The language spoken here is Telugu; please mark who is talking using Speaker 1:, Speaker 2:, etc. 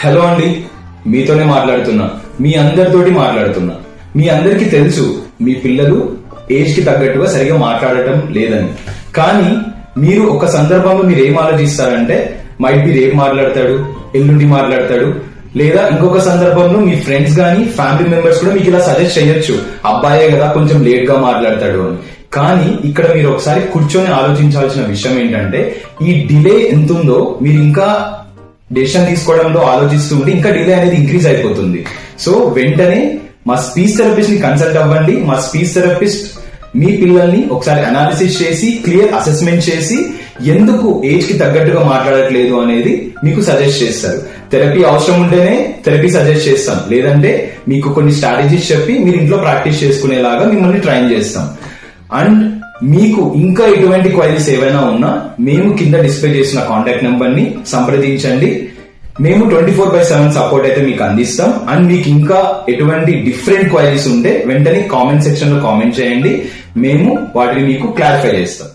Speaker 1: హలో అండి, మీతోనే మాట్లాడుతున్నా. మీ అందరితోటి మాట్లాడుతున్నా. మీ అందరికి తెలుసు మీ పిల్లలు ఏజ్ కి తగ్గట్టుగా సరిగా మాట్లాడటం లేదని. కానీ మీరు ఒక సందర్భంలో మీరు ఏం ఆలోచిస్తారంటే మైట్ బి రేపు మాట్లాడతాడు, ఎల్లుండి మాట్లాడతాడు, లేదా ఇంకొక సందర్భంలో మీ ఫ్రెండ్స్ గానీ ఫ్యామిలీ మెంబర్స్ కూడా మీకు ఇలా సజెస్ట్ చేయొచ్చు, అబ్బాయే కదా కొంచెం లేట్ గా మాట్లాడతాడు అని. కానీ ఇక్కడ మీరు ఒకసారి కూర్చొని ఆలోచించాల్సిన విషయం ఏంటంటే ఈ డిలే ఎంత ఉందో మీరు ఇంకా డెసిషన్ తీసుకోవడంలో ఆలోచిస్తూ ఉంటే ఇంకా డిలే అనేది ఇంక్రీజ్ అయిపోతుంది. సో వెంటనే మా స్పీచ్ థెరపిస్ట్ ని కన్సల్ట్ అవ్వండి. మా స్పీచ్ థెరపిస్ట్ మీ పిల్లల్ని ఒకసారి అనాలిసిస్ చేసి క్లియర్ అసెస్మెంట్ చేసి ఎందుకు ఏజ్ కి తగ్గట్టుగా మాట్లాడట్లేదు అనేది మీకు సజెస్ట్ చేస్తారు. థెరపీ అవసరం ఉంటేనే థెరపీ సజెస్ట్ చేస్తాం, లేదంటే మీకు కొన్ని స్ట్రాటజీస్ చెప్పి మీరు ఇంట్లో ప్రాక్టీస్ చేసుకునేలాగా మిమ్మల్ని ట్రైన్ చేస్తాం. అండ్ మీకు ఇంకా ఎటువంటి క్వైరీస్ ఏవైనా ఉన్నా మేము కింద డిస్ప్లే చేసిన కాంటాక్ట్ నెంబర్ ని సంప్రదించండి. మేము 24/7 సపోర్ట్ అయితే మీకు అందిస్తాం. అండ్ మీకు ఇంకా ఎటువంటి డిఫరెంట్ క్వైరీస్ ఉంటే వెంటనే కామెంట్ సెక్షన్ లో కామెంట్ చేయండి, మేము వాటిని మీకు క్లారిఫై చేస్తాం.